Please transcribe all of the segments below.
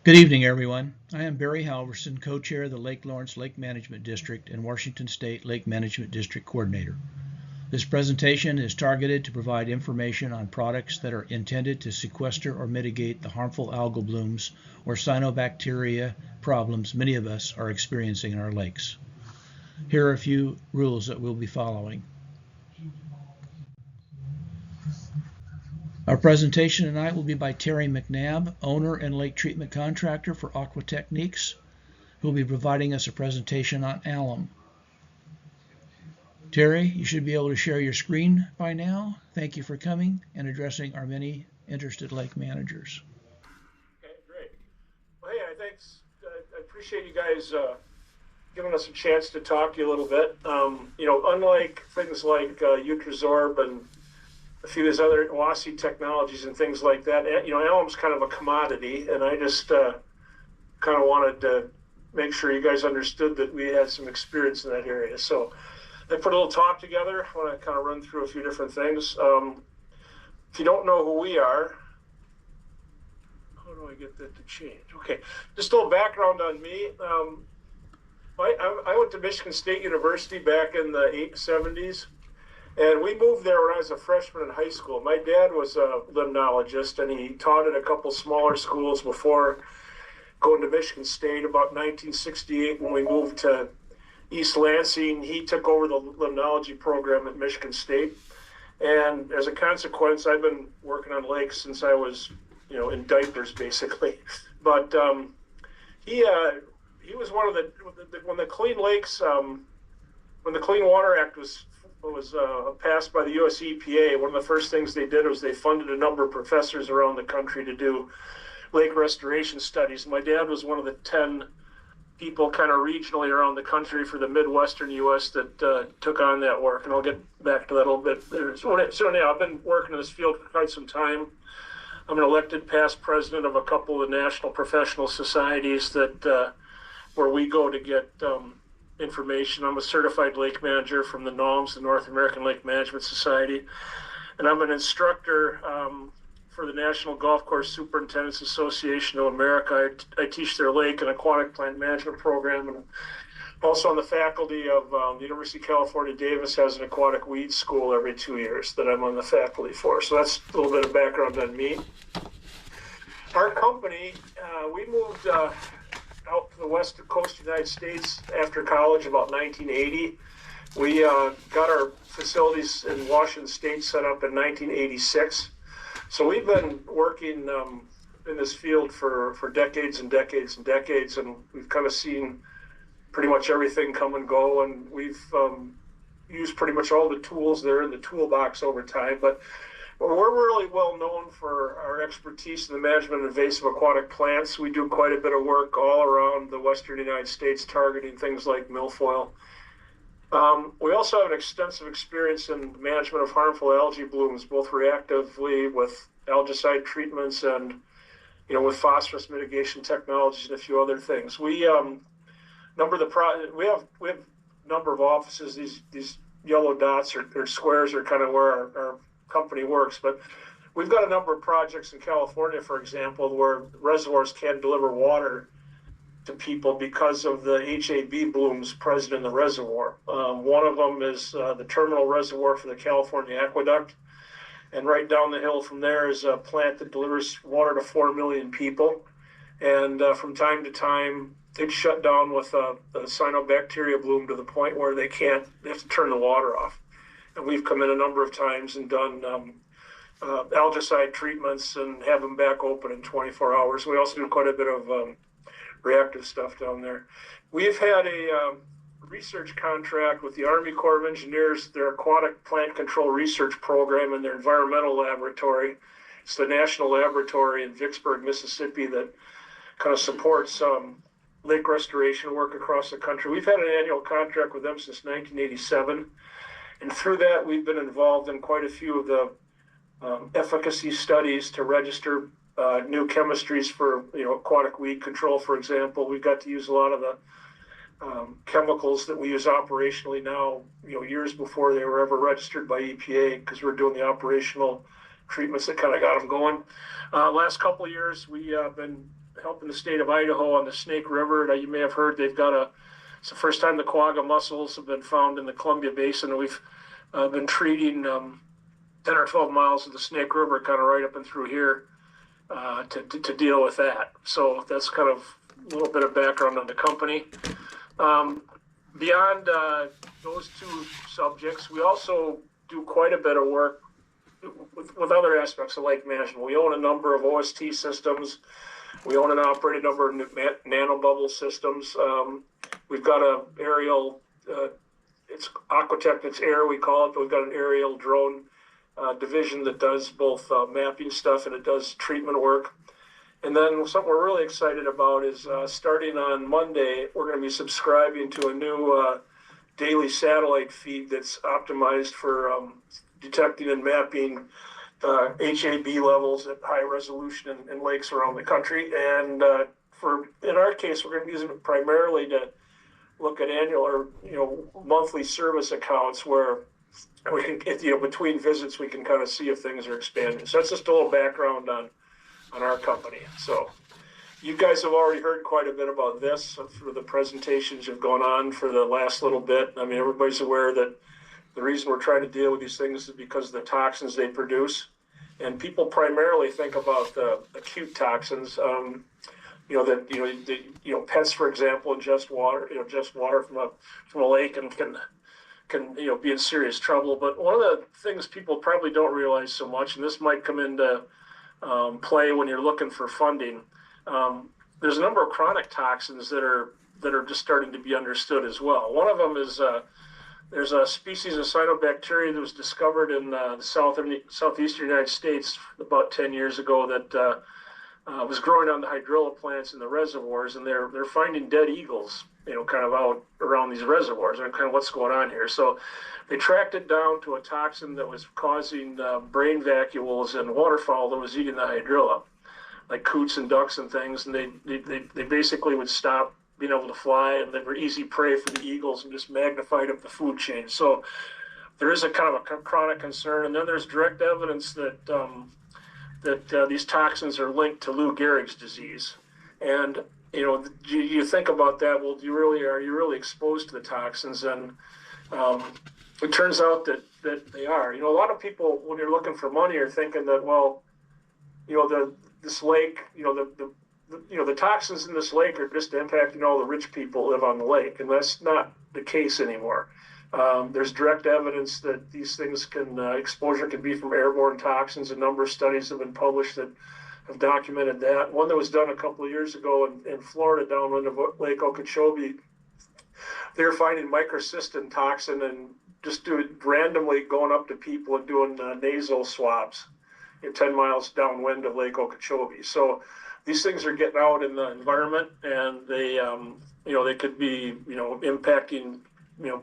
Good evening, everyone. I am Barry Halverson, co-chair of the Lake Lawrence Lake Management District and Washington State Lake Management District Coordinator. This presentation is targeted to provide information on products that are intended to sequester or mitigate the harmful algal blooms or cyanobacteria problems many of us are experiencing in our lakes. Here are a few rules that we'll be following. Our presentation tonight will be by Terry McNabb, owner and lake treatment contractor for AquaTechnex, who will be providing us a presentation on ALUM. Terry, you should be able to share your screen by now. Thank you for coming and addressing our many interested lake managers. Okay, great. Well, hey, thanks. I appreciate you guys giving us a chance to talk to you a little bit. Unlike things like Utrazorb and a few of these other WASI technologies and things like that, alum's kind of a commodity, and I just kind of wanted to make sure you guys understood that we had some experience in that area. So I put a little talk together. I want to kind of run through a few different things. If you don't know who we are, how do I get that to change? Okay, just a little background on me. I went to Michigan State University back in the 70s. And we moved there when I was a freshman in high school. My dad was a limnologist, and he taught at a couple smaller schools before going to Michigan State. About 1968, when we moved to East Lansing, he took over the limnology program at Michigan State. And as a consequence, I've been working on lakes since I was, in diapers, basically. But he was one of when the Clean Lakes, when the Clean Water Act was passed by the U.S. EPA, one of the first things they did was they funded a number of professors around the country to do lake restoration studies. My dad was one of the 10 people kind of regionally around the country for the Midwestern U.S. that took on that work, and I'll get back to that a little bit there. So I've been working in this field for quite some time. I'm an elected past president of a couple of national professional societies that where we go to get information. I'm a certified lake manager from the NALMS, the North American Lake Management Society, and I'm an instructor for the National Golf Course Superintendents Association of America. I teach their lake and aquatic plant management program, and also on the faculty of the University of California, Davis has an aquatic weed school every 2 years that I'm on the faculty for. So that's a little bit of background on me. Our company, we moved out to the west coast of the United States after college about 1980. We got our facilities in Washington State set up in 1986. So we've been working in this field for decades and decades and decades, and we've kind of seen pretty much everything come and go, and we've used pretty much all the tools there in the toolbox over time. But we're really well known for our expertise in the management of invasive aquatic plants. We do quite a bit of work all around the western United States targeting things like milfoil. We also have an extensive experience in management of harmful algae blooms, both reactively with algicide treatments and with phosphorus mitigation technologies and a few other things. We have a number of offices. These yellow dots or squares are kind of where our company works, but we've got a number of projects in California, for example, where reservoirs can't deliver water to people because of the HAB blooms present in the reservoir. One of them is the terminal reservoir for the California Aqueduct, and right down the hill from there is a plant that delivers water to 4 million people, and from time to time it's shut down with a cyanobacteria bloom to the point where they have to turn the water off. And we've come in a number of times and done algicide treatments and have them back open in 24 hours. We also do quite a bit of reactive stuff down there. We've had a research contract with the Army Corps of Engineers, their aquatic plant control research program and their environmental laboratory. It's the national laboratory in Vicksburg, Mississippi, that kind of supports lake restoration work across the country. We've had an annual contract with them since 1987. And through that, we've been involved in quite a few of the efficacy studies to register new chemistries for aquatic weed control, for example. We've got to use a lot of the chemicals that we use operationally now, years before they were ever registered by EPA, because we're doing the operational treatments that kind of got them going. Last couple of years, we helping the state of Idaho on the Snake River. Now, you may have heard it's the first time the quagga mussels have been found in the Columbia Basin. We've been treating 10 or 12 miles of the Snake River, kind of right up and through here, to deal with that. So that's kind of a little bit of background on the company. Beyond those two subjects, we also do quite a bit of work with other aspects of lake management. We own a number of OST systems. We own and operate a number of nanobubble systems. We've got an aerial, it's AquaTechnex Air, we call it, but we've got an aerial drone division that does both mapping stuff and it does treatment work. And then something we're really excited about is starting on Monday, we're going to be subscribing to a new daily satellite feed that's optimized for detecting and mapping HAB levels at high resolution in lakes around the country. And in our case, we're going to be using it primarily to look at annual or monthly service accounts where we can, between visits, we can kind of see if things are expanding. So that's just a little background on our company. So you guys have already heard quite a bit about this through the presentations have gone on for the last little bit. I mean, everybody's aware that the reason we're trying to deal with these things is because of the toxins they produce. And people primarily think about the acute toxins, pets, for example, ingest water from a lake and can be in serious trouble. But one of the things people probably don't realize so much, and this might come into play when you're looking for funding, there's a number of chronic toxins that are just starting to be understood as well. One of them is there's a species of cyanobacteria that was discovered in the southeastern United States about 10 years ago that was growing on the hydrilla plants in the reservoirs, and they're finding dead eagles, kind of out around these reservoirs, and kind of what's going on here. So they tracked it down to a toxin that was causing brain vacuoles and waterfowl that was eating the hydrilla, like coots and ducks and things, and they basically would stop being able to fly, and they were easy prey for the eagles and just magnified up the food chain. So there is a kind of a chronic concern, and then there's direct evidence that these toxins are linked to Lou Garrick disease. And you think about that. Well, are you really exposed to the toxins? And it turns out that they are. A lot of people, when you're looking for money, are thinking that, well, this lake, the toxins in this lake are just impacting all the rich people who live on the lake, and that's not the case anymore. There's direct evidence that these things exposure can be from airborne toxins. A number of studies have been published that have documented that. One that was done a couple of years ago in Florida, downwind of Lake Okeechobee, they were finding microcystin toxin and just randomly going up to people and doing nasal swabs 10 miles downwind of Lake Okeechobee. So these things are getting out in the environment, and they could be, impacting,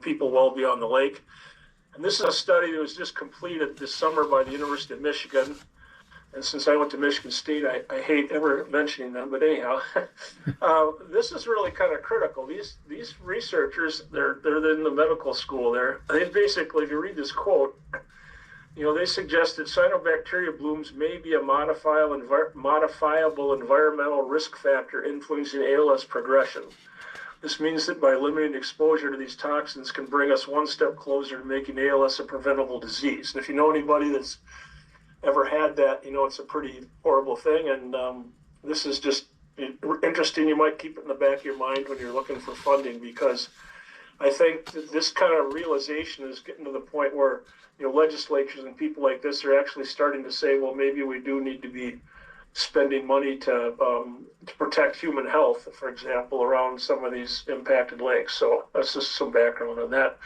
people well beyond the lake. And this is a study that was just completed this summer by the University of Michigan. And since I went to Michigan State, I hate ever mentioning them, but anyhow, this is really kind of critical. These researchers, they're in the medical school there. They basically, if you read this quote, they suggest that cyanobacteria blooms may be a modifiable environmental risk factor influencing ALS progression. This means that by limiting exposure to these toxins can bring us one step closer to making ALS a preventable disease. And if you know anybody that's ever had that, it's a pretty horrible thing. And this is just interesting. You might keep it in the back of your mind when you're looking for funding, because I think that this kind of realization is getting to the point where legislatures and people like this are actually starting to say, well, maybe we do need to be spending money to protect human health, for example, around some of these impacted lakes. So that's just some background on that.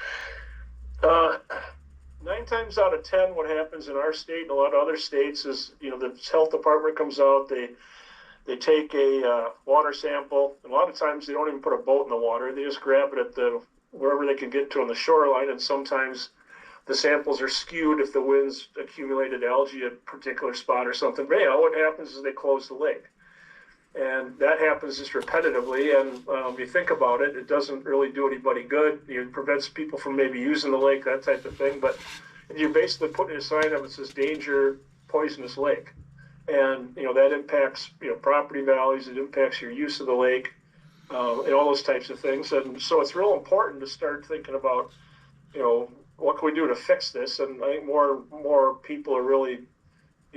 9 times out of 10, what happens in our state and a lot of other states is, the health department comes out, they take a water sample. A lot of times they don't even put a boat in the water. They just grab it at wherever they can get to on the shoreline, and sometimes the samples are skewed if the winds accumulated algae at a particular spot or something. But what happens is they close the lake. And that happens just repetitively. And you think about it, it doesn't really do anybody good. It prevents people from maybe using the lake, that type of thing. But you're basically putting a sign up that says danger, poisonous lake. and that impacts property values. It impacts your use of the lake, and all those types of things. And so it's real important to start thinking about what can we do to fix this. And I think more people are really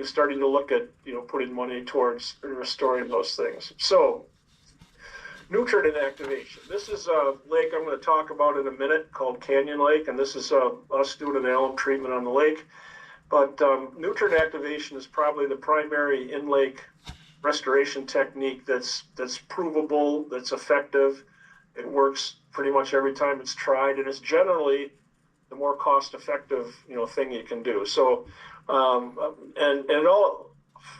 starting to look at putting money towards restoring those things. So nutrient activation. This is a lake I'm going to talk about in a minute called Canyon Lake, and this is us doing an alum treatment on the lake. But nutrient activation is probably the primary in-lake restoration technique that's provable, that's effective. It works pretty much every time it's tried, and it's generally the more cost-effective thing you can do. So and it all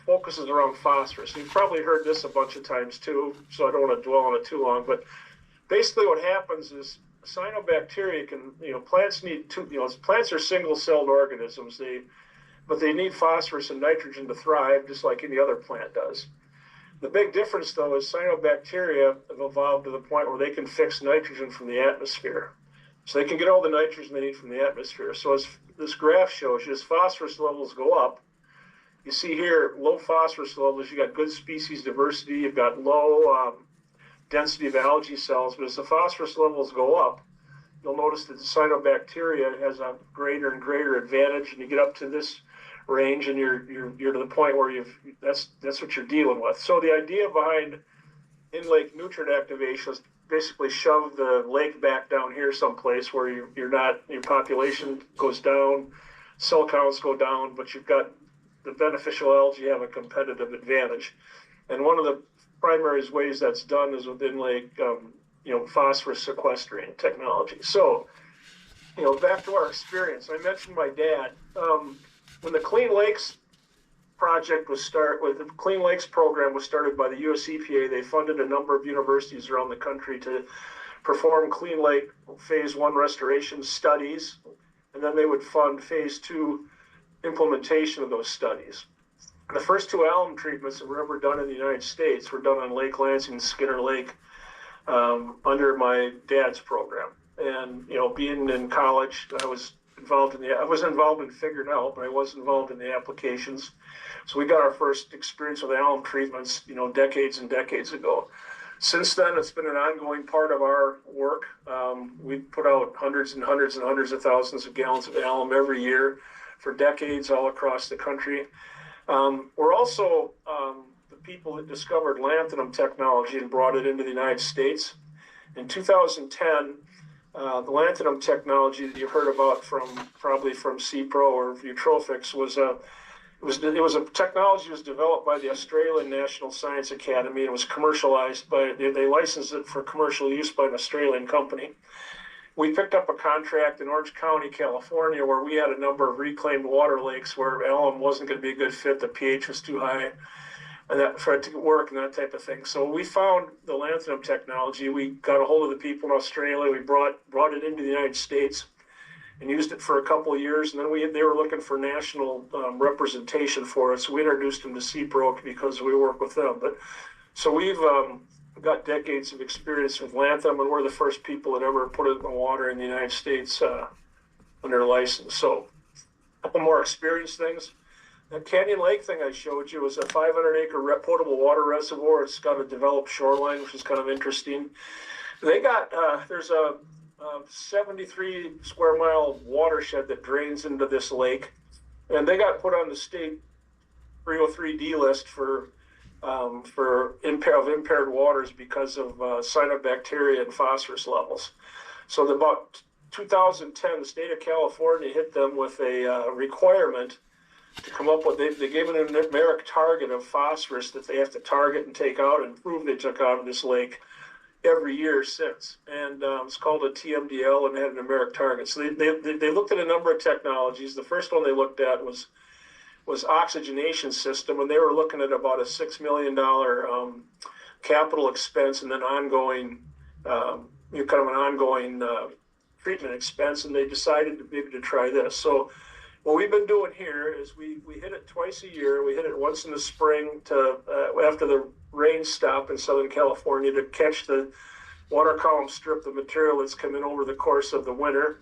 focuses around phosphorus. You've probably heard this a bunch of times too, so I don't want to dwell on it too long. But basically, what happens is cyanobacteria can, plants need plants are single-celled organisms. But they need phosphorus and nitrogen to thrive, just like any other plant does. The big difference, though, is cyanobacteria have evolved to the point where they can fix nitrogen from the atmosphere. So they can get all the nitrogen they need from the atmosphere. So as this graph shows you, as phosphorus levels go up, you see here low phosphorus levels, you got good species diversity, you've got low density of algae cells, but as the phosphorus levels go up, you'll notice that the cyanobacteria has a greater and greater advantage, and you get up to this range, and you're to the point where that's what you're dealing with. So the idea behind in-lake nutrient activation is basically shove the lake back down here someplace where your population goes down, cell counts go down, but you've got the beneficial algae have a competitive advantage. And one of the primary ways that's done is with in-lake phosphorus sequestering technology. So back to our experience. I mentioned my dad. When the Clean Lakes project the Clean Lakes program was started by the US EPA, they funded a number of universities around the country to perform Clean Lake Phase 1 restoration studies, and then they would fund Phase 2 implementation of those studies. The first two alum treatments that were ever done in the United States were done on Lake Lansing and Skinner Lake under my dad's program. And being in college, I was involved in figuring out, but I was involved in the applications. So we got our first experience with alum treatments, decades and decades ago. Since then, it's been an ongoing part of our work. We put out hundreds and hundreds and hundreds of thousands of gallons of alum every year for decades all across the country. We're also the people that discovered lanthanum technology and brought it into the United States. In 2010, the lanthanum technology that you've heard about probably from CPRO or Eutrophics was a technology that was developed by the Australian National Science Academy and was commercialized they licensed it for commercial use by an Australian company. We picked up a contract in Orange County, California, where we had a number of reclaimed water lakes where alum wasn't going to be a good fit. The pH was too high and that for it to work and that type of thing. So we found the lanthanum technology. We got a hold of the people in Australia. We brought it into the United States and used it for a couple of years. And then they were looking for national representation for it. So we introduced them to CPRO because we work with them. But so we've got decades of experience with lanthanum, and we're the first people that ever put it in the water in the United States under license. So a couple more experience things. That Canyon Lake thing I showed you was a 500-acre potable water reservoir. It's got a developed shoreline, which is kind of interesting. They got there's a 73 square mile watershed that drains into this lake, and they got put on the state 303D list for impaired waters because of cyanobacteria and phosphorus levels. So about 2010, the state of California hit them with a requirement to come up with, they gave it a numeric target of phosphorus that they have to target and take out and prove they took out of this lake every year since. And it's called a TMDL and had a numeric target. So they looked at a number of technologies. The first one they looked at was oxygenation system, and they were looking at about a $6 million capital expense and then ongoing, kind of an ongoing treatment expense, and they decided to try this. So what we've been doing here is we hit it twice a year. We hit it once in the spring after the rains stop in Southern California to catch the water column strip, the material that's come in over the course of the winter.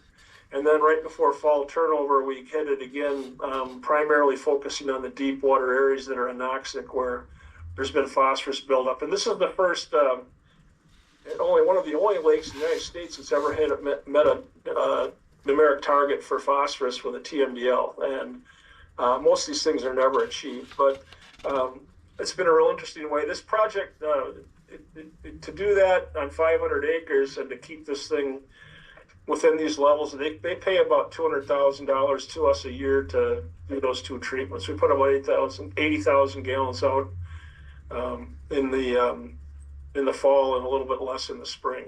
And then right before fall turnover, we hit it again, primarily focusing on the deep water areas that are anoxic where there's been phosphorus buildup. And this is the first, one of the only lakes in the United States that's ever met a numeric target for phosphorus with a TMDL. And most of these things are never achieved. But it's been a real interesting way. This project, to do that on 500 acres and to keep this thing within these levels, they pay about $200,000 to us a year to do those two treatments. We put about 80,000 gallons out in the fall and a little bit less in the spring.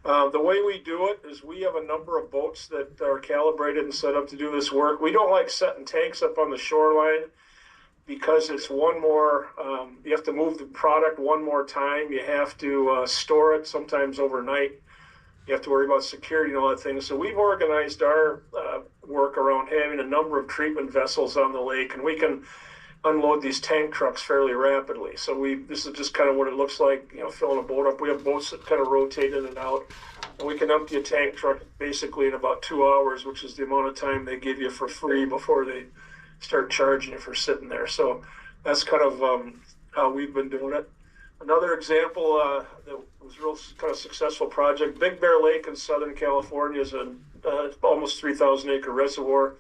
The way we do it is we have a number of boats that are calibrated and set up to do this work. We don't like setting tanks up on the shoreline because it's one more, you have to move the product one more time. You have to store it sometimes overnight. You have to worry about security and all that thing. So we've organized our work around having a number of treatment vessels on the lake, and we can unload these tank trucks fairly rapidly. So this is just kind of what it looks like, filling a boat up. We have boats that kind of rotate in and out, and we can empty a tank truck basically in about 2 hours, which is the amount of time they give you for free before they start charging you for sitting there. So that's kind of how we've been doing it. Another example that was a real kind of successful project, Big Bear Lake in Southern California is an almost 3,000 acre reservoir.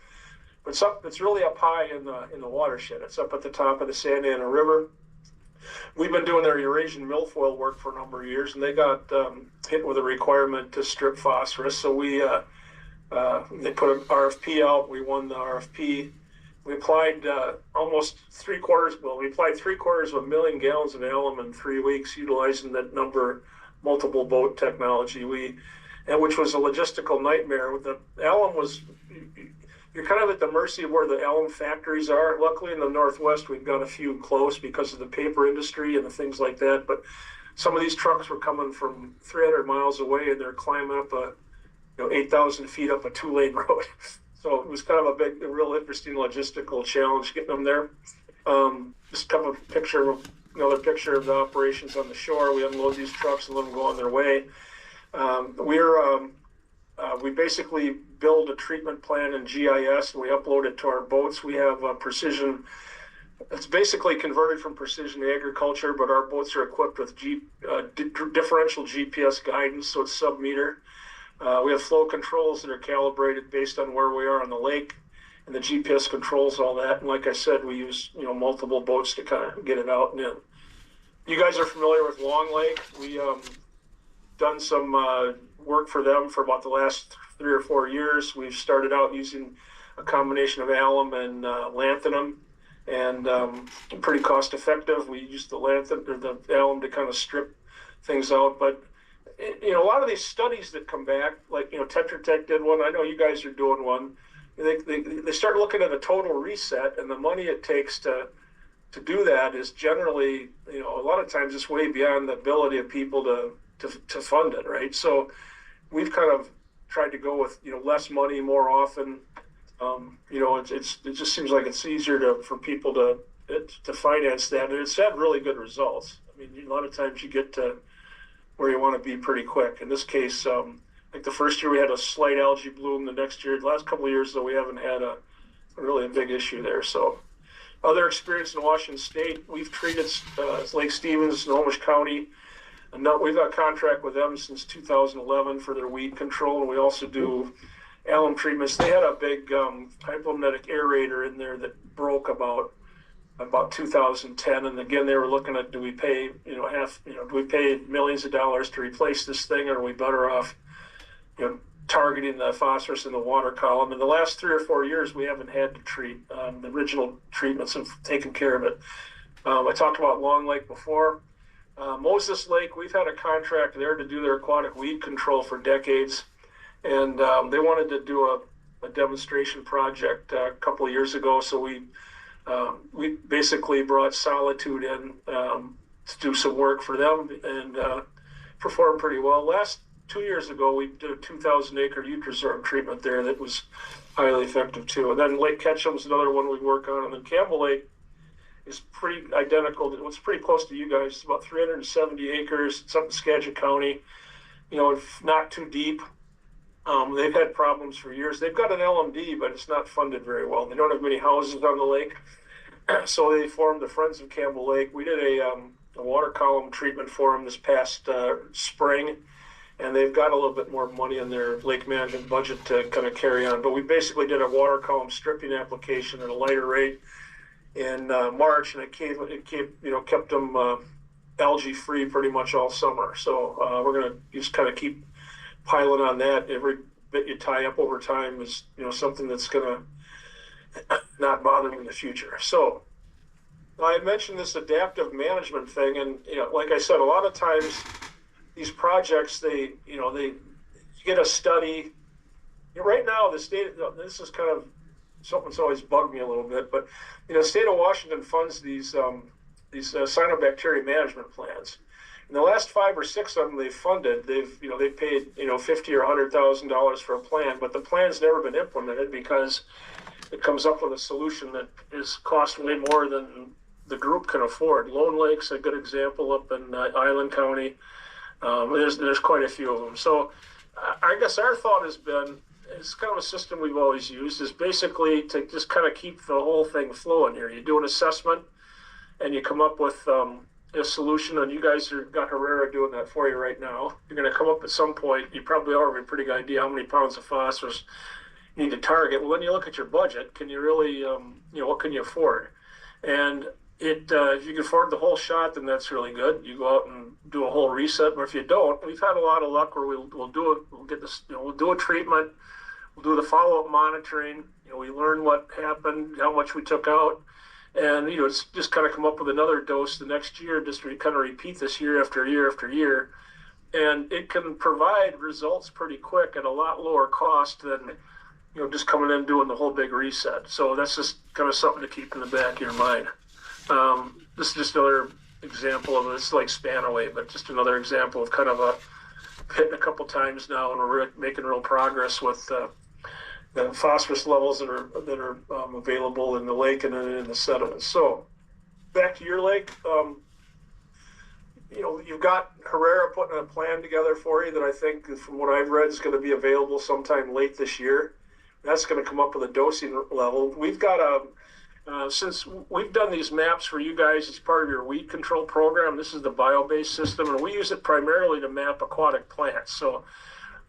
It's really up high in the watershed. It's up at the top of the Santa Ana River. We've been doing their Eurasian milfoil work for a number of years, and they got hit with a requirement to strip phosphorus. So they put an RFP out. We won the RFP. We applied almost we applied 750,000 gallons of alum in 3 weeks, utilizing that multiple boat technology. Which was a logistical nightmare. The alum you're kind of at the mercy of where the alum factories are. Luckily in the Northwest, we've got a few close because of the paper industry and the things like that. But some of these trucks were coming from 300 miles away, and they're climbing up 8,000 feet up a 2-lane road. So it was kind of a real interesting logistical challenge getting them there. Just kind of another picture of the operations on the shore. We unload these trucks and let them go on their way. We basically build a treatment plan in GIS, and we upload it to our boats. We have precision. It's basically converted from precision agriculture, but our boats are equipped with differential GPS guidance, so it's sub-meter. We have flow controls that are calibrated based on where we are on the lake, and the GPS controls all that. And like I said, we use multiple boats to kind of get it out and in. You guys are familiar with Long Lake. We done some work for them for about the last 3 or 4 years. We've started out using a combination of alum and lanthanum, and pretty cost effective. We use the alum to kind of strip things out, but a lot of these studies that come back, like Tetra Tech did one. I know you guys are doing one. They start looking at a total reset, and the money it takes to do that is generally, a lot of times it's way beyond the ability of people to fund it, right? So we've kind of tried to go with less money more often. It just seems like it's easier for people to finance that, and it's had really good results. I mean, a lot of times you get to where you want to be pretty quick. In this case, like the first year we had a slight algae bloom. The next year, the last couple of years though, we haven't had really a big issue there. So other experience in Washington State, we've treated Lake Stevens, Snohomish County. And we've got a contract with them since 2011 for their weed control, and we also do alum treatments. They had a big hypomagnetic aerator in there that broke about 2010, and again they were looking at, do we pay do we pay millions of dollars to replace this thing, or are we better off targeting the phosphorus in the water column? In the last 3 or 4 years we haven't had to treat. The original treatments have taken care of it. I talked about Long Lake before. Moses Lake, we've had a contract there to do their aquatic weed control for decades, and they wanted to do a demonstration project a couple of years ago, so we basically brought Solitude in to do some work for them, and performed pretty well. Last 2 years ago, we did a 2,000 acre Eutrosorb treatment there that was highly effective too. And then Lake Ketchum's another one we work on, and then Campbell Lake is pretty identical. It's pretty close to you guys. It's about 370 acres. It's up in Skagit County. Not too deep. They've had problems for years. They've got an LMD, but it's not funded very well. They don't have many houses on the lake. So they formed the Friends of Campbell Lake. We did a water column treatment for them this past spring, and they've got a little bit more money in their lake management budget to kind of carry on. But we basically did a water column stripping application at a lighter rate in March, and it kept them algae free pretty much all summer. So we're going to just kind of keep piling on that. Every bit you tie up over time is something that's going to not bother me in the future. So I had mentioned this adaptive management thing, and like I said, a lot of times these projects you get a study. Right now, the state, this is kind of something that's always bugged me a little bit, but the state of Washington funds these cyanobacteria management plans. In the last 5 or 6 of them they've funded, they've paid $50,000 or $100,000 for a plan, but the plan's never been implemented because it comes up with a solution that is cost way more than the group can afford. Lone Lake's a good example up in Island County. There's quite a few of them. So I guess our thought has been, it's kind of a system we've always used, is basically to just kind of keep the whole thing flowing here. You do an assessment and you come up with a solution, and you guys got Herrera doing that for you right now. You're going to come up at some point, you probably already have a pretty good idea how many pounds of phosphorus you need to target. Well, then you look at your budget. Can you really, what can you afford? And if you can afford the whole shot, then that's really good. You go out and do a whole reset. But if you don't, we've had a lot of luck where we'll do a treatment, we'll do the follow-up monitoring. We learn what happened, how much we took out, and it's just kind of come up with another dose the next year, just to kind of repeat this year after year after year, and it can provide results pretty quick at a lot lower cost than just coming in and doing the whole big reset. So that's just kind of something to keep in the back of your mind. This is just another example of it's like Spanaway, but just another example of kind of hitting a couple times now, and we're making real progress with the phosphorus levels that are available in the lake and in the sediments. So back to your lake, you've got Herrera putting a plan together for you that I think, from what I've read, is going to be available sometime late this year. That's going to come up with a dosing level. We've got since we've done these maps for you guys as part of your weed control program, this is the bio-based system, and we use it primarily to map aquatic plants. So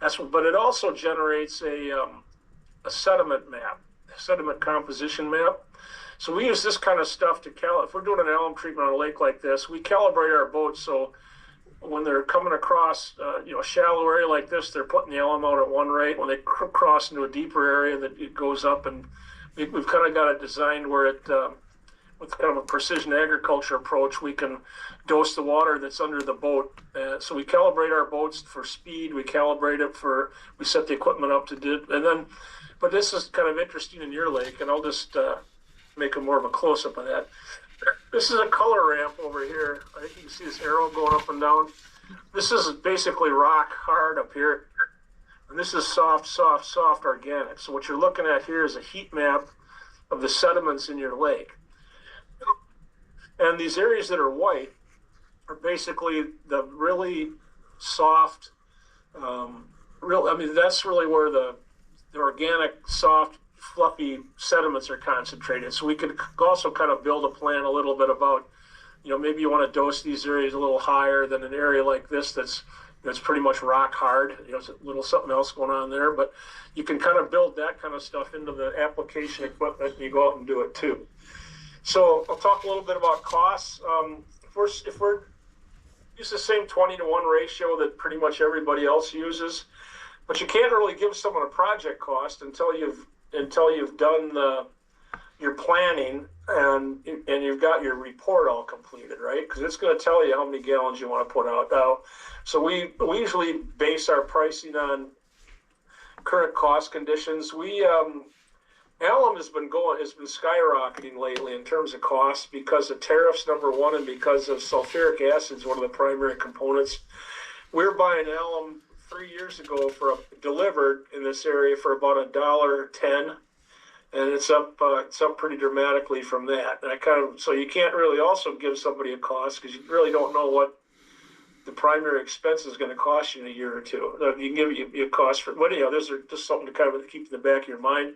but it also generates a sediment map, a sediment composition map. So we use this kind of stuff to if we're doing an alum treatment on a lake like this, we calibrate our boats so when they're coming across a shallow area like this, they're putting the alum out at one rate. When they cross into a deeper area, that it goes up, and we've kind of got it designed where it, with kind of a precision agriculture approach, we can dose the water that's under the boat. So we calibrate our boats for speed. We calibrate it we set the equipment up to do, and then, but this is kind of interesting in your lake, and I'll just make more of a close-up of that. This is a color ramp over here. I think you can see this arrow going up and down. This is basically rock hard up here. And this is soft organic. So what you're looking at here is a heat map of the sediments in your lake. And these areas that are white are basically the really soft, that's really where the organic, soft, fluffy sediments are concentrated. So we could also kind of build a plan a little bit about, maybe you want to dose these areas a little higher than an area like this that's pretty much rock hard. There's a little something else going on there, but you can kind of build that kind of stuff into the application equipment, and you go out and do it too. So I'll talk a little bit about costs. If we're use the same 20-to-1 ratio that pretty much everybody else uses, but you can't really give someone a project cost until you've done your planning and you've got your report all completed, right? Because it's going to tell you how many gallons you want to put out. Now, so we usually base our pricing on current cost conditions. Alum has been skyrocketing lately in terms of costs because of tariffs, number one, and because of sulfuric acid is one of the primary components. We're buying alum 3 years ago delivered in this area for about $1.10, and it's up pretty dramatically from that. And so you can't really also give somebody a cost because you really don't know what the primary expense is going to cost you in a year or two. You can give you a cost for, but those are just something to kind of keep in the back of your mind.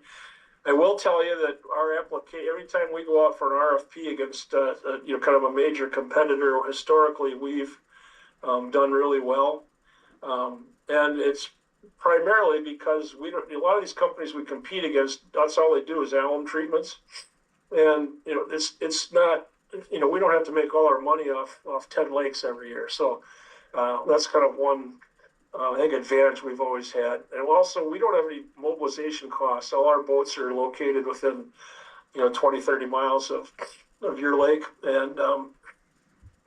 I will tell you that our application, every time we go out for an RFP against kind of a major competitor, historically we've done really well, and it's primarily because we don't. A lot of these companies we compete against, that's all they do is alum treatments, and it's not. We don't have to make all our money off 10 lakes every year, so that's kind of one. I think advantage we've always had. And also, we don't have any mobilization costs. All our boats are located within, 20, 30 miles of your lake. And a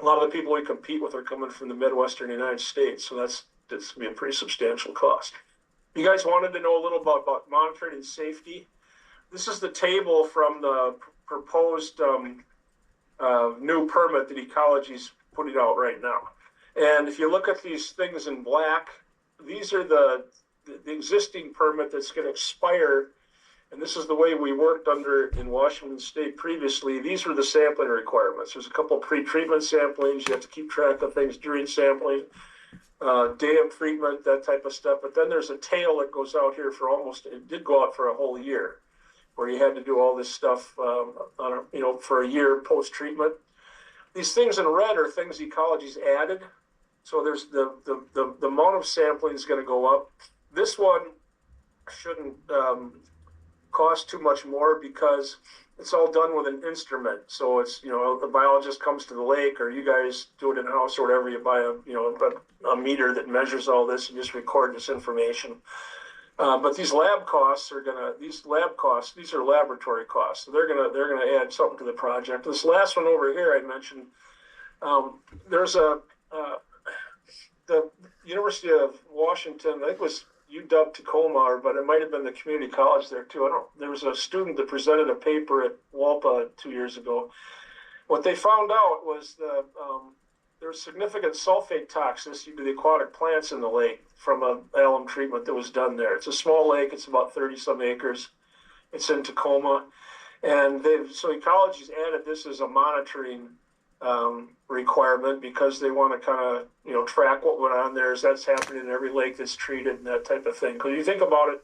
lot of the people we compete with are coming from the Midwestern United States. So that's going to be a pretty substantial cost. You guys wanted to know a little about monitoring and safety. This is the table from the proposed new permit that Ecology's putting out right now. And if you look at these things in black, these are the existing permit that's going to expire. And this is the way we worked under in Washington State previously. These were the sampling requirements. There's a couple pre-treatment samplings. You have to keep track of things during sampling, day of treatment, that type of stuff. But then there's a tail that goes out here it did go out for a whole year, where you had to do all this stuff for a year post-treatment. These things in red are things Ecology's added. So there's the amount of sampling is going to go up. This one shouldn't cost too much more because it's all done with an instrument. So it's, the biologist comes to the lake, or you guys do it in-house or whatever. You buy a meter that measures all this and just record this information. But these lab costs these are laboratory costs. So they're gonna add something to the project. This last one over here I mentioned, there's the University of Washington, I think it was UW Tacoma, but it might have been the community college there too. There was a student that presented a paper at WALPA 2 years ago. What they found out was there was significant sulfate toxicity to the aquatic plants in the lake from an alum treatment that was done there. It's a small lake. It's about 30-some acres. It's in Tacoma. And so Ecology's added this as a monitoring requirement because they want to kind of, track what went on there as that's happening in every lake that's treated and that type of thing. Because you think about it,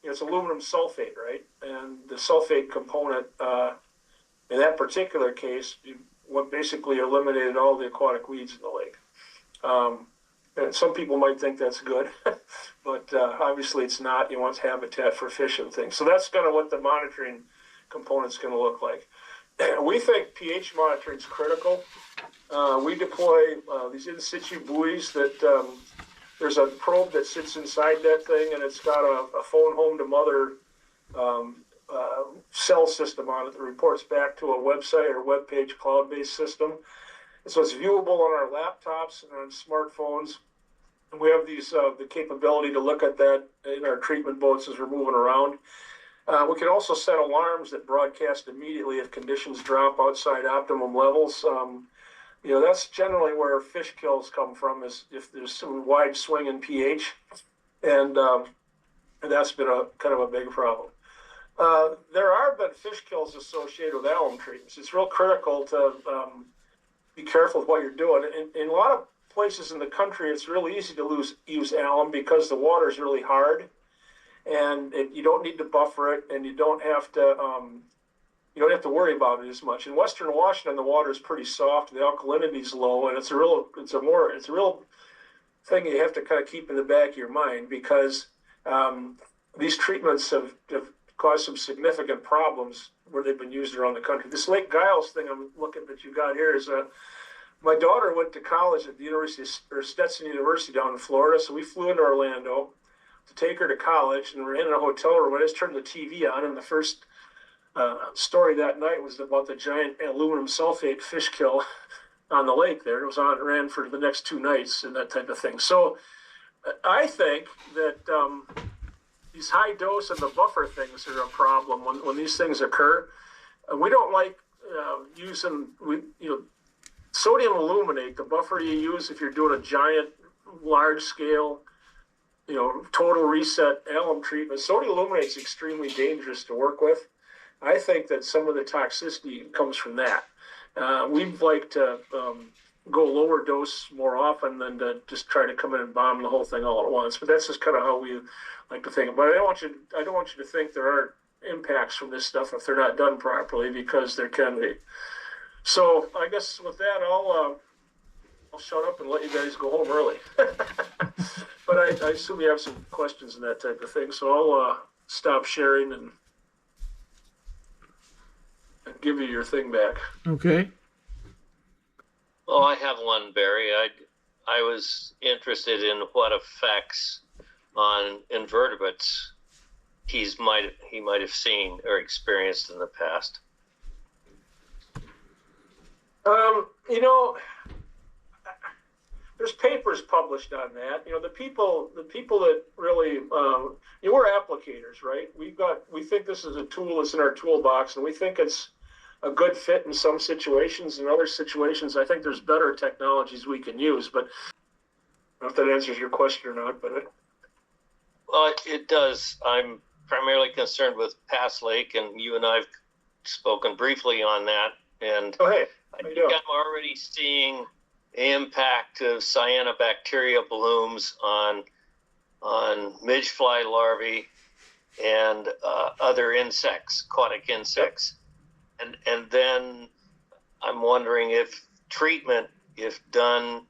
it's aluminum sulfate, right? And the sulfate component, in that particular case, what basically eliminated all the aquatic weeds in the lake. And some people might think that's good, but obviously it's not. You want habitat for fish and things. So that's kind of what the monitoring component's going to look like. We think pH monitoring is critical. We deploy these in situ buoys that there's a probe that sits inside that thing, and it's got a phone home to mother cell system on it that reports back to a website or web page cloud-based system. And so it's viewable on our laptops and on smartphones. And we have the capability to look at that in our treatment boats as we're moving around. We can also set alarms that broadcast immediately if conditions drop outside optimum levels. That's generally where fish kills come from, is if there's some wide swing in pH, and that's been a kind of a big problem. There have been fish kills associated with alum treatments. It's real critical to be careful with what you're doing. In a lot of places in the country, it's really easy to use alum because the water is really hard, and you don't need to buffer it, and you don't have to worry about it as much. In Western Washington, the water is pretty soft, the alkalinity is low, and it's a real thing you have to kind of keep in the back of your mind, because these treatments have caused some significant problems where they've been used around the country. This Lake Giles thing I'm looking that you got here is my daughter went to college at the Stetson University down in Florida, so we flew into Orlando to take her to college, and we're in a hotel room. I just turned the TV on, and the first story that night was about the giant aluminum sulfate fish kill on the lake there. It ran for the next 2 nights and that type of thing. So I think that these high dose and the buffer things are a problem when these things occur. We don't like using sodium aluminate, the buffer you use if you're doing a giant, large scale, total reset alum treatment. Sodium aluminate is extremely dangerous to work with. I think that some of the toxicity comes from that. We'd like to go lower dose more often than to just try to come in and bomb the whole thing all at once. But that's just kind of how we like to think. But I don't want you to think there aren't impacts from this stuff if they're not done properly, because there can be. So I guess with that, I'll shut up and let you guys go home early. But I assume you have some questions and that type of thing. So I'll stop sharing and give you your thing back. Okay. Well, I have one, Barry. I was interested in what effects on invertebrates he might have seen or experienced in the past. There's papers published on that. The people that really, we're applicators, right? We think this is a tool that's in our toolbox, and we think it's a good fit in some situations. In other situations, I think there's better technologies we can use. But I don't know if that answers your question or not. But Well, it does. I'm primarily concerned with Pass Lake, and you and I've spoken briefly on that. And oh, hey, I think I'm already seeing the impact of cyanobacteria blooms on midgefly larvae and other insects, aquatic insects. And then I'm wondering if treatment, if done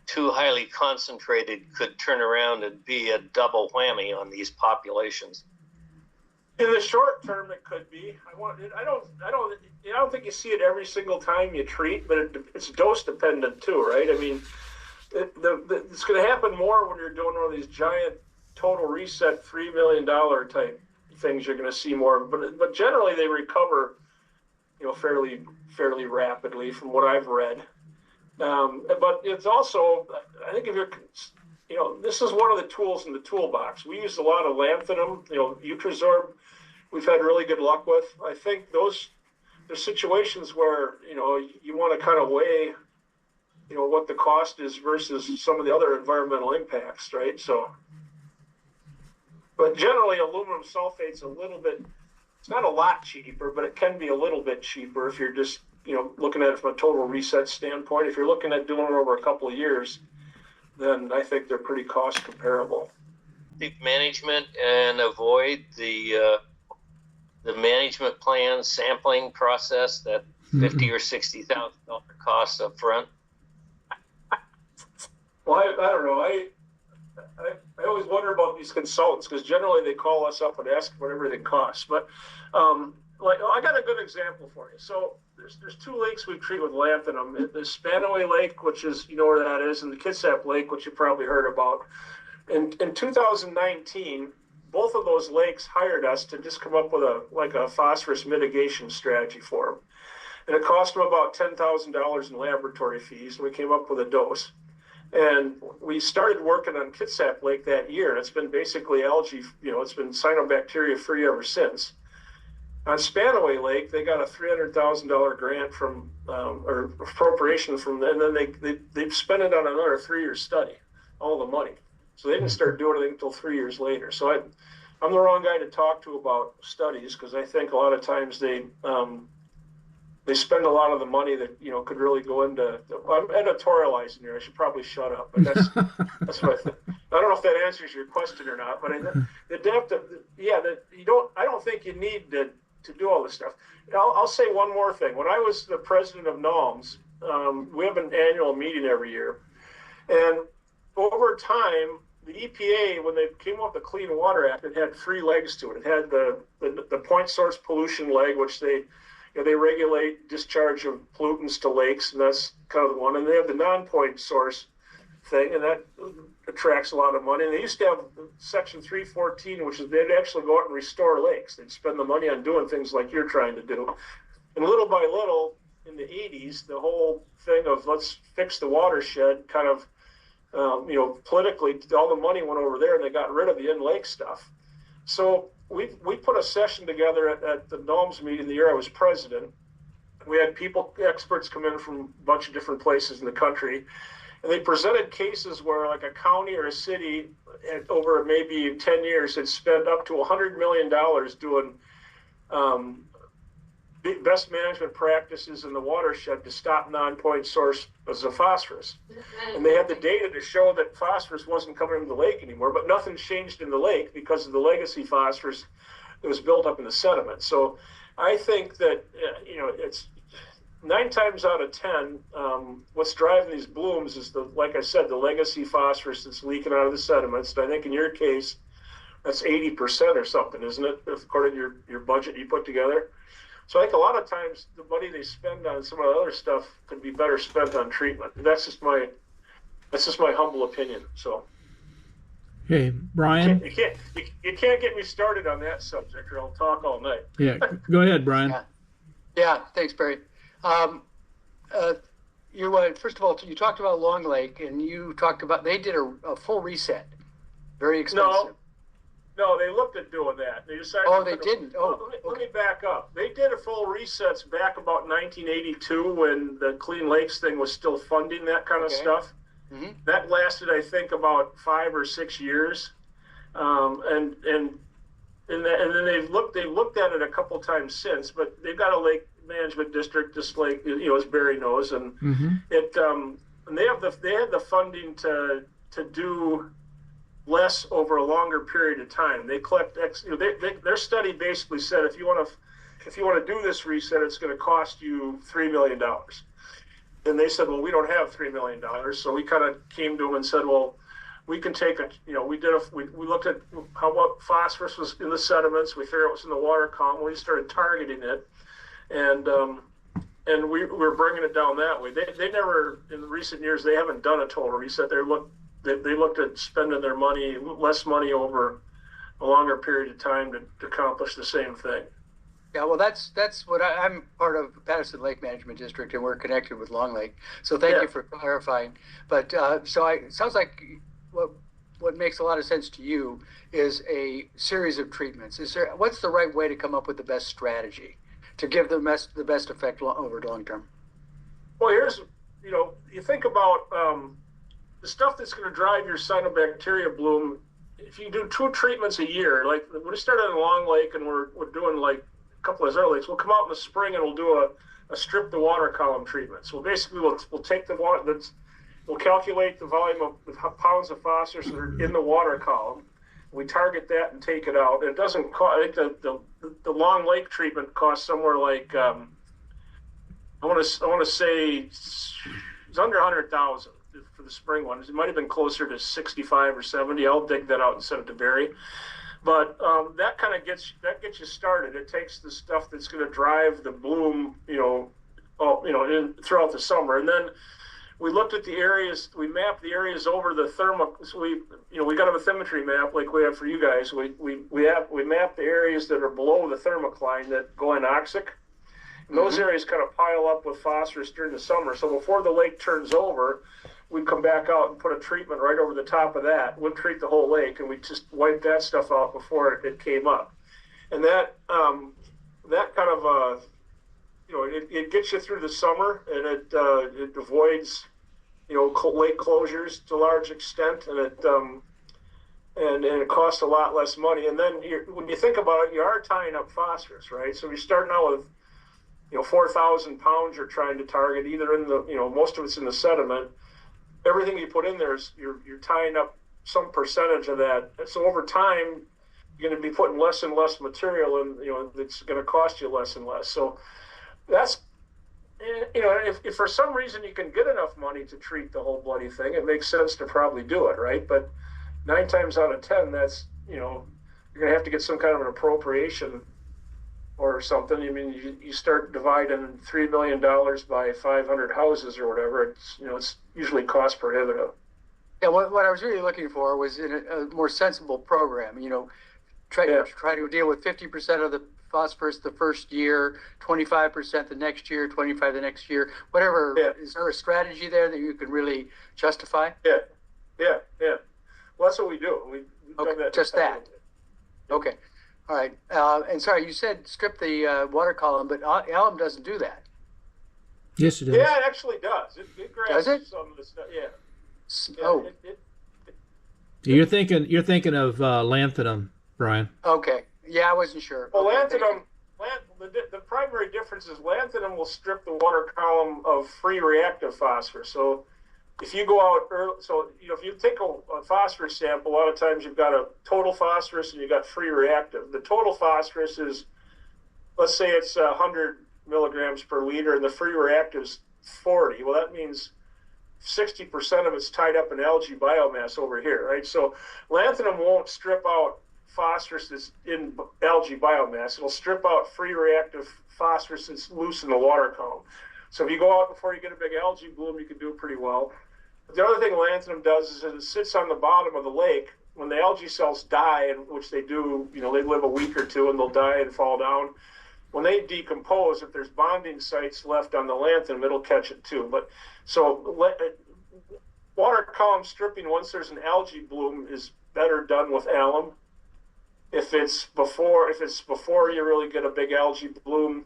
too highly concentrated, could turn around and be a double whammy on these populations. In the short term, it could be. I don't think you see it every single time you treat, but it's dose dependent too, right? I mean, it's going to happen more when you're doing one of these giant total reset $3 million type things. You're going to see more, but generally they recover, fairly rapidly from what I've read. But it's also, I think if you're, this is one of the tools in the toolbox. We use a lot of lanthanum, Utrizorb. We've had really good luck with. I think there's situations where, you want to kind of weigh, what the cost is versus some of the other environmental impacts, right? So, but generally aluminum sulfate's a little bit, it's not a lot cheaper, but it can be a little bit cheaper if you're just, looking at it from a total reset standpoint. If you're looking at doing it over a couple of years, then I think they're pretty cost comparable. Management and avoid the management plan sampling process that $50,000 or $60,000 costs up front. Well, I don't know. I always wonder about these consultants, because generally they call us up and ask what everything costs. But I got a good example for you. So there's two lakes we treat with lanthanum. The Spanaway Lake, which is, where that is, and the Kitsap Lake, which you probably heard about. In 2019, both of those lakes hired us to just come up with a phosphorus mitigation strategy for them. And it cost them about $10,000 in laboratory fees, and we came up with a dose. And we started working on Kitsap Lake that year, and it's been basically algae, it's been cyanobacteria free ever since. On Spanaway Lake, they got a $300,000 grant from, or appropriation from, and then they spent it on another 3-year study, all the money. So they didn't start doing anything until 3 years later. So I'm the wrong guy to talk to about studies, because I think a lot of times they spend a lot of the money that could really go into. I'm editorializing here. I should probably shut up, but that's what I think. I don't know if that answers your question or not, but I don't think you need to do all this stuff. I'll say one more thing. When I was the president of NALMS, we have an annual meeting every year, and over time, the EPA, when they came up with the Clean Water Act, it had 3 legs to it. It had the point source pollution leg, which they regulate discharge of pollutants to lakes, and that's kind of the one. And they have the non-point source thing, and that attracts a lot of money. And they used to have Section 314, which is they'd actually go out and restore lakes. They'd spend the money on doing things like you're trying to do. And little by little, in the 80s, the whole thing of let's fix the watershed kind of, politically, all the money went over there, and they got rid of the in-lake stuff. So we put a session together at the NALMS meeting the year I was president. We had experts come in from a bunch of different places in the country, and they presented cases where like a county or a city had, over maybe 10 years, had spent up to $100 million doing best management practices in the watershed to stop non-point sources of phosphorus. And they had the data to show that phosphorus wasn't coming into the lake anymore, but nothing changed in the lake because of the legacy phosphorus that was built up in the sediment. So I think that, it's 9 times out of 10, what's driving these blooms is, like I said, the legacy phosphorus that's leaking out of the sediments. And I think in your case, that's 80% or something, isn't it, according to your budget you put together? So I think a lot of times the money they spend on some of the other stuff could be better spent on treatment. And that's just my humble opinion. So. Hey, Brian. You can't get me started on that subject, or I'll talk all night. Yeah, go ahead, Brian. Yeah, thanks, Barry. First of all, you talked about Long Lake, and you talked about they did a full reset, very expensive. No, they looked at doing that. They decided. Oh, they didn't. Let me back up. They did a full resets back about 1982 when the Clean Lakes thing was still funding that kind of stuff. Mm-hmm. That lasted, I think, about 5 or 6 years, and then they've looked at it a couple times since. But they've got a lake management district, just like as Barry knows, and and they had the funding to do less over a longer period of time. They collect their study basically said if you want to do this reset, it's going to cost you $3 million. And they said, well, we don't have $3 million. So we kind of came to them and said, well, we can take we looked at what phosphorus was in the sediments. We figured it was in the water column. We started targeting it, and we were bringing it down that way. They never, in recent years, they haven't done a total reset. They looked at spending their money, less money over a longer period of time to accomplish the same thing. Yeah, well, that's what I'm part of Patterson Lake Management District, and we're connected with Long Lake. So thank you for clarifying. But it sounds like what makes a lot of sense to you is a series of treatments. What's the right way to come up with the best strategy to give the best effect over long term? Well, here's you think about the stuff that's going to drive your cyanobacteria bloom. If you do 2 treatments a year, like when we started in Long Lake and we're doing like a couple of other lakes, we'll come out in the spring and we'll do a strip the water column treatment. So basically we'll take the water, we'll calculate the volume of the pounds of phosphorus that are in the water column. We target that and take it out. It doesn't cost, I think the Long Lake treatment costs somewhere like, I want to say it's under 100,000 for the spring ones. It might have been closer to 65 or 70. I'll dig that out and send it to Barry. But that kind of gets you started. It takes the stuff that's going to drive the bloom, throughout the summer. And then we looked at the areas. We mapped the areas over the thermal. So we got a bathymetry map like we have for you guys. We mapped the areas that are below the thermocline that go anoxic. And those areas kind of pile up with phosphorus during the summer. So before the lake turns over, we'd come back out and put a treatment right over the top of that. We'd treat the whole lake, and we'd just wipe that stuff out before it came up. And that kind of, it gets you through the summer, and it avoids, lake closures to a large extent, and it costs a lot less money. And then when you think about it, you are tying up phosphorus, right? So you're starting out with 4,000 pounds you're trying to target, either in the, most of it's in the sediment. Everything you put in there is you're tying up some percentage of that. So over time, you're going to be putting less and less material, and it's going to cost you less and less. So that's if for some reason you can get enough money to treat the whole bloody thing, it makes sense to probably do it, right? But 9 times out of 10, that's you're going to have to get some kind of an appropriation or something. I mean, you start dividing $3 million by 500 houses or whatever. It's usually cost prohibitive. Yeah, what I was really looking for was in a more sensible program. Try to deal with 50% of the phosphorus the first year, 25% the next year, 25% the next year, whatever. Yeah. Is there a strategy there that you can really justify? Yeah. Well, that's what we do. We've done that. Just that. Okay. All right. And sorry, you said strip the water column, but ALUM doesn't do that. Yes, it does. Yeah, it actually does. It grabs does it? Some of the stuff. Yeah. You're thinking of lanthanum, Brian. Okay. Yeah, I wasn't sure. Well, lanthanum the primary difference is lanthanum will strip the water column of free reactive phosphorus. So if you go out early, if you take a phosphorus sample, a lot of times you've got a total phosphorus and you've got free reactive. The total phosphorus is, let's say it's 100 milligrams per liter, and the free reactive is 40. Well, that means 60% of it's tied up in algae biomass over here, right? So lanthanum won't strip out phosphorus that's in algae biomass. It'll strip out free reactive phosphorus that's loose in the water column. So if you go out before you get a big algae bloom, you can do pretty well. The other thing lanthanum does is it sits on the bottom of the lake. When the algae cells die, and which they do, they live a week or two and they'll die and fall down. When they decompose, if there's bonding sites left on the lanthanum, it'll catch it too. But so water column stripping, once there's an algae bloom, is better done with alum. If it's before you really get a big algae bloom,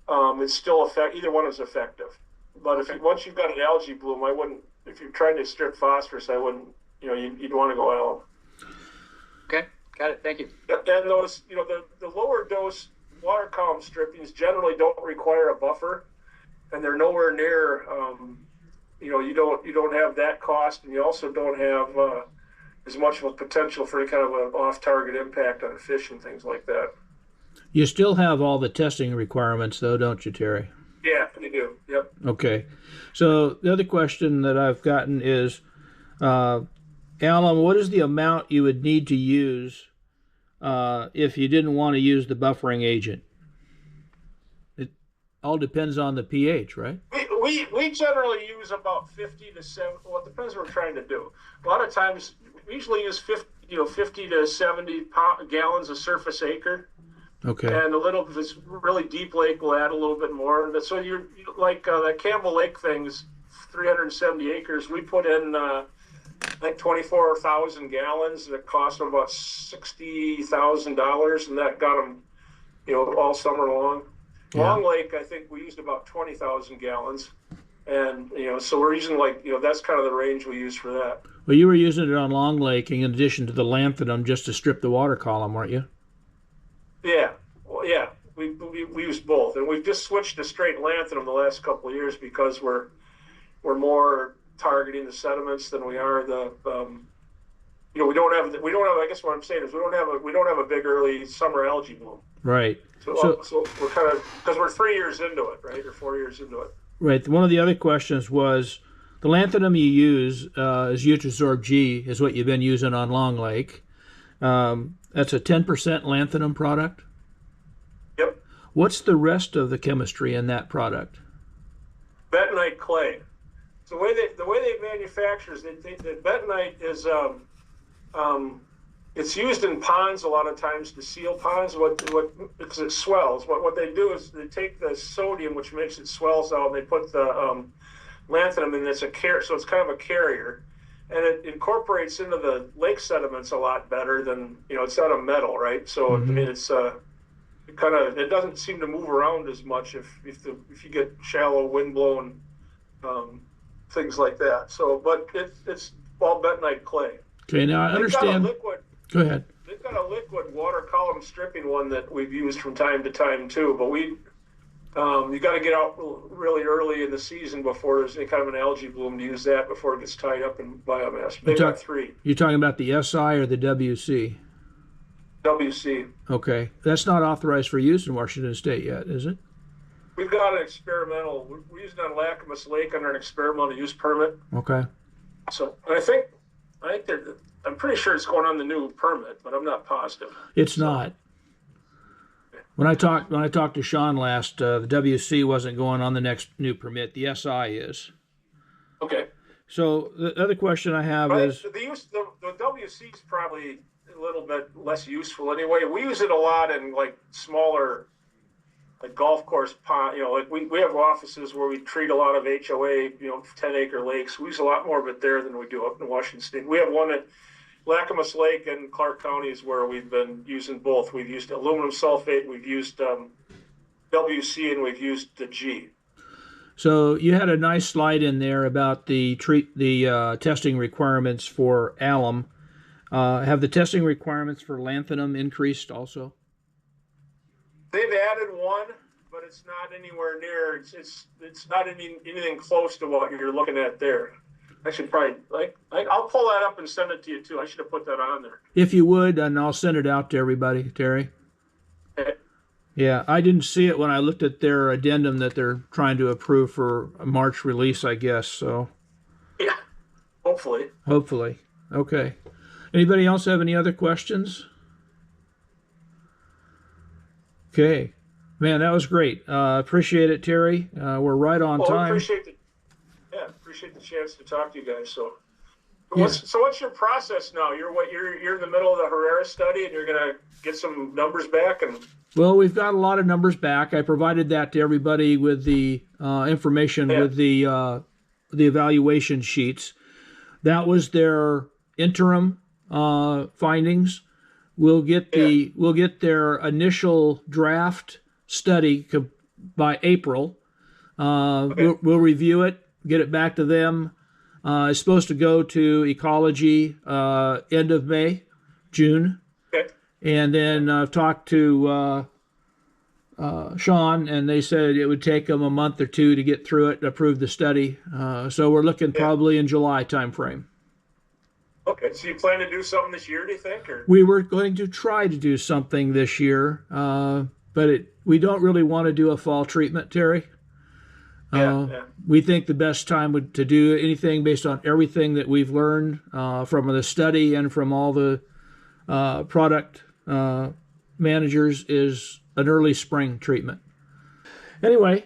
it's still either one is effective. But once you've got an algae bloom, I wouldn't. If you're trying to strip phosphorus, I wouldn't. You'd want to go alum. Okay, got it. Thank you. And those, the lower dose water column strippings generally don't require a buffer, and they're nowhere near. You don't have that cost, and you also don't have as much of a potential for any kind of an off-target impact on fish and things like that. You still have all the testing requirements, though, don't you, Terry? Yeah, you do. Yep. Okay. So the other question that I've gotten is, alum, what is the amount you would need to use if you didn't want to use the buffering agent? It all depends on the pH, right? We generally use about 50 to 70. Well, it depends what we're trying to do. A lot of times, we usually use 50 to 70 gallons of surface acre. Okay. And if it's really deep lake, we'll add a little bit more. So you're like that Campbell Lake thing's 370 acres. We put in like 24,000 gallons. It cost them about $60,000, and that got them, all summer long. Yeah. Long Lake, I think we used about 20,000 gallons, and so we're using that's kind of the range we use for that. Well, you were using it on Long Lake in addition to the lanthanum just to strip the water column, weren't you? Yeah, well, yeah, we used both, and we've just switched to straight lanthanum the last couple of years because we're more targeting the sediments than we are the. We don't have. I guess what I'm saying is we don't have a big early summer algae bloom. Right. So we're kind of, because we're 3 years into it, right, or 4 years into it. Right. One of the other questions was the lanthanum you use is Utrisorb G is what you've been using on Long Lake. That's a 10% lanthanum product? Yep. What's the rest of the chemistry in that product? Bentonite clay. So the way they manufacture the bentonite is it's used in ponds a lot of times to seal ponds. Because it swells. What they do is they take the sodium, which makes it swells out, and they put the lanthanum in. It's so it's kind of a carrier. And it incorporates into the lake sediments a lot better than, it's not a metal, right? So, I mean, it's it doesn't seem to move around as much if you get shallow wind-blown things like that. So, but it's all bentonite clay. Okay, now I understand. Go ahead. They've got a liquid water column stripping one that we've used from time to time, too, but you got to get out really early in the season before there's any kind of an algae bloom to use that before it gets tied up in biomass. They've got 3. You're talking about the SI or the WC? WC. Okay. That's not authorized for use in Washington State yet, is it? We've got an experimental. We're using it on Lacamas Lake under an experimental use permit. Okay. So I think I'm pretty sure it's going on the new permit, but I'm not positive. It's not. When I talked to Sean last, the WC wasn't going on the next new permit. The SI is. Okay. So the other question I have is the WC is probably a little bit less useful anyway. We use it a lot in smaller, golf course pond. We have offices where we treat a lot of HOA, 10-acre lakes. We use a lot more of it there than we do up in Washington State. We have one at Lacamas Lake and Clark counties where we've been using both. We've used aluminum sulfate, we've used WC, and we've used the G. So you had a nice slide in there about the testing requirements for alum. Have the testing requirements for lanthanum increased also? They've added one, but it's not anywhere near. It's not anything close to what you're looking at there. I should probably I'll pull that up and send it to you too. I should have put that on there. If you would, and I'll send it out to everybody, Terry. Okay. Yeah, I didn't see it when I looked at their addendum that they're trying to approve for a March release, I guess. So. Yeah. Hopefully. Hopefully. Okay. Anybody else have any other questions? Okay. Man, that was great. Appreciate it, Terry. We're right on time. Appreciate the chance to talk to you guys. So, what's your process now? You're in the middle of the Herrera study, and you're gonna get some numbers back. Well, we've got a lot of numbers back. I provided that to everybody with the information with the evaluation sheets. That was their interim findings. We'll get their initial draft study by April. We'll review it, get it back to them. It's supposed to go to ecology end of May, June. Okay. And then I've talked to Sean, and they said it would take them a month or two to get through it and approve the study. So we're looking probably in July timeframe. Okay, so you plan to do something this year, do you think? Or? We were going to try to do something this year, but we don't really want to do a fall treatment, Terry. We think the best time to do anything based on everything that we've learned from the study and from all the product managers is an early spring treatment. Anyway,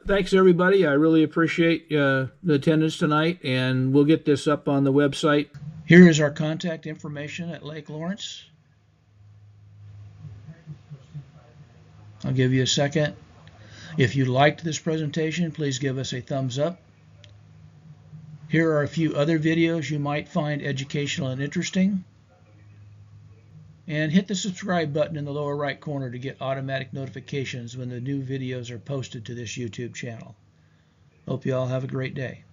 thanks everybody. I really appreciate the attendance tonight, and we'll get this up on the website. Here is our contact information at Lake Lawrence. I'll give you a second. If you liked this presentation, please give us a thumbs up. Here are a few other videos you might find educational and interesting. And hit the subscribe button in the lower right corner to get automatic notifications when the new videos are posted to this YouTube channel. Hope you all have a great day.